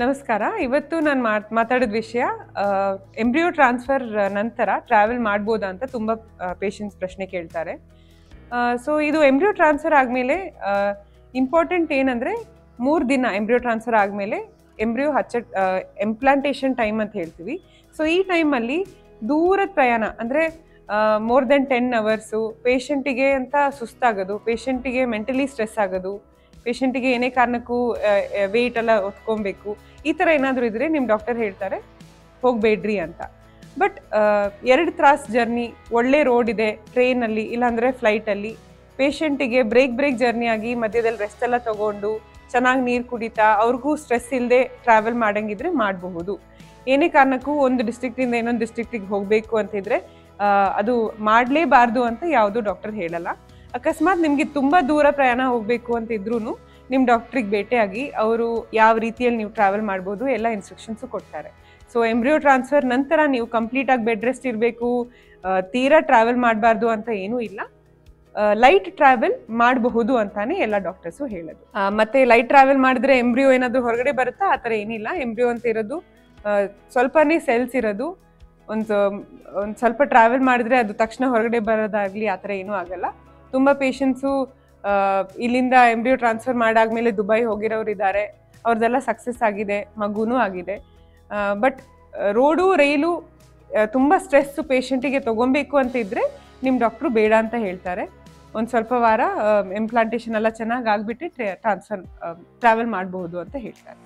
ನಮಸ್ಕಾರ. ಇವತ್ತು ನಾನು ಮಾತಾಡೋದು ವಿಷಯ ಎಂಬ್ರಿಯೋ ಟ್ರಾನ್ಸ್ಫರ್ ನಂತರ ಟ್ರಾವೆಲ್ ಮಾಡ್ಬೋದಾ ಅಂತ ತುಂಬ ಪೇಷಂಟ್ಸ್ ಪ್ರಶ್ನೆ ಕೇಳ್ತಾರೆ. ಸೊ ಇದು ಎಂಬ್ರಿಯೋ ಟ್ರಾನ್ಸ್ಫರ್ ಆದಮೇಲೆ ಇಂಪಾರ್ಟೆಂಟ್ ಏನಂದರೆ 3 ದಿನ ಎಂಬ್ರಿಯೋ ಟ್ರಾನ್ಸ್ಫರ್ ಆದಮೇಲೆ ಎಂಬ್ರಿಯೋ ಎಂಪ್ಲಾಂಟೇಷನ್ ಟೈಮ್ ಅಂತ ಹೇಳ್ತೀವಿ. ಸೊ ಈ ಟೈಮಲ್ಲಿ ದೂರದ ಪ್ರಯಾಣ ಅಂದರೆ ಮೋರ್ ದೆನ್ 10 ಅವರ್ಸು ಪೇಷಂಟಿಗೆ ಅಂತ ಸುಸ್ತಾಗೋದು, ಪೇಷಂಟಿಗೆ ಮೆಂಟಲಿ ಸ್ಟ್ರೆಸ್ ಆಗೋದು, ಪೇಷಂಟಿಗೆ ಏನೇ ಕಾರಣಕ್ಕೂ ವೆಯ್ಟ್ ಎಲ್ಲ ಹೊತ್ಕೊಬೇಕು, ಈ ಥರ ಏನಾದರೂ ಇದ್ದರೆ ನಿಮ್ಮ ಡಾಕ್ಟರ್ ಹೇಳ್ತಾರೆ ಹೋಗಬೇಡ್ರಿ ಅಂತ. ಬಟ್ 2 ತಾಸು ಜರ್ನಿ, ಒಳ್ಳೆ ರೋಡ್ ಇದೆ, ಟ್ರೈನಲ್ಲಿ ಇಲ್ಲಾಂದರೆ ಫ್ಲೈಟಲ್ಲಿ ಪೇಷಂಟಿಗೆ ಬ್ರೇಕ್ ಜರ್ನಿ ಆಗಿ ಮಧ್ಯದಲ್ಲಿ ರೆಸ್ಟ್ ಎಲ್ಲ ತೊಗೊಂಡು ಚೆನ್ನಾಗಿ ನೀರು ಕುಡಿತಾ ಅವ್ರಿಗೂ ಸ್ಟ್ರೆಸ್ ಇಲ್ಲದೆ ಟ್ರಾವೆಲ್ ಮಾಡೋಂಗಿದ್ರೆ ಮಾಡಬಹುದು. ಏನೇ ಕಾರಣಕ್ಕೂ ಒಂದು ಡಿಸ್ಟ್ರಿಕ್ಟಿಂದ ಇನ್ನೊಂದು ಡಿಸ್ಟ್ರಿಕ್ಟಿಗೆ ಹೋಗಬೇಕು ಅಂತಿದ್ರೆ ಅದು ಮಾಡಲೇಬಾರ್ದು ಅಂತ ಯಾವುದೂ ಡಾಕ್ಟರ್ ಹೇಳಲ್ಲ. ಅಕಸ್ಮಾತ್ ನಿಮಗೆ ತುಂಬ ದೂರ ಪ್ರಯಾಣ ಹೋಗಬೇಕು ಅಂತ ಇದ್ರೂ ನಿಮ್ಮ ಡಾಕ್ಟ್ರಿಗೆ ಭೇಟಿಯಾಗಿ ಅವರು ಯಾವ ರೀತಿಯಲ್ಲಿ ನೀವು ಟ್ರಾವೆಲ್ ಮಾಡ್ಬೋದು ಎಲ್ಲ ಇನ್ಸ್ಟ್ರಕ್ಷನ್ಸು ಕೊಡ್ತಾರೆ. ಸೊ ಎಂಬ್ರಿಯೋ ಟ್ರಾನ್ಸ್ಫರ್ ನಂತರ ನೀವು ಕಂಪ್ಲೀಟಾಗಿ ಬೆಡ್ ರೆಸ್ಟ್ ಇರಬೇಕು, ತೀರಾ ಟ್ರಾವೆಲ್ ಮಾಡಬಾರ್ದು ಅಂತ ಏನೂ ಇಲ್ಲ. ಲೈಟ್ ಟ್ರಾವೆಲ್ ಮಾಡಬಹುದು ಅಂತಾನೆ ಎಲ್ಲ ಡಾಕ್ಟರ್ಸು ಹೇಳೋದು. ಮತ್ತೆ ಲೈಟ್ ಟ್ರಾವೆಲ್ ಮಾಡಿದ್ರೆ ಎಂಬ್ರಿಯೋ ಏನಾದರೂ ಹೊರಗಡೆ ಬರುತ್ತಾ? ಆ ಥರ ಏನಿಲ್ಲ. ಎಂಬ್ರಿಯೋ ಅಂತ ಇರೋದು ಸ್ವಲ್ಪನೇ ಸೆಲ್ಸ್ ಇರೋದು. ಒಂದು ಸ್ವಲ್ಪ ಟ್ರಾವೆಲ್ ಮಾಡಿದ್ರೆ ಅದು ತಕ್ಷಣ ಹೊರಗಡೆ ಬರೋದಾಗಲಿ ಆ ಥರ ಏನೂ ಆಗಲ್ಲ. ತುಂಬ ಪೇಷಂಟ್ಸು ಇಲ್ಲಿಂದ ಎಂಬ್ರಿಯೋ ಟ್ರಾನ್ಸ್ಫರ್ ಮಾಡಾದ್ಮೇಲೆ ದುಬೈ ಹೋಗಿರೋರು ಇದ್ದಾರೆ, ಅವ್ರದ್ದೆಲ್ಲ ಸಕ್ಸಸ್ ಆಗಿದೆ, ಮಗುನೂ ಆಗಿದೆ. ಬಟ್ ರೋಡು ರೈಲು ತುಂಬ ಸ್ಟ್ರೆಸ್ಸು ಪೇಷಂಟಿಗೆ ತೊಗೊಬೇಕು ಅಂತ ಇದ್ದರೆ ನಿಮ್ಮ ಡಾಕ್ಟ್ರು ಬೇಡ ಅಂತ ಹೇಳ್ತಾರೆ. ಒಂದು ಸ್ವಲ್ಪ ವಾರ ಎಂಪ್ಲಾಂಟೇಷನ್ ಎಲ್ಲ ಚೆನ್ನಾಗಿ ಆಗಿಬಿಟ್ಟು ಟ್ರಾವೆಲ್ ಮಾಡಬಹುದು ಅಂತ ಹೇಳ್ತಾರೆ.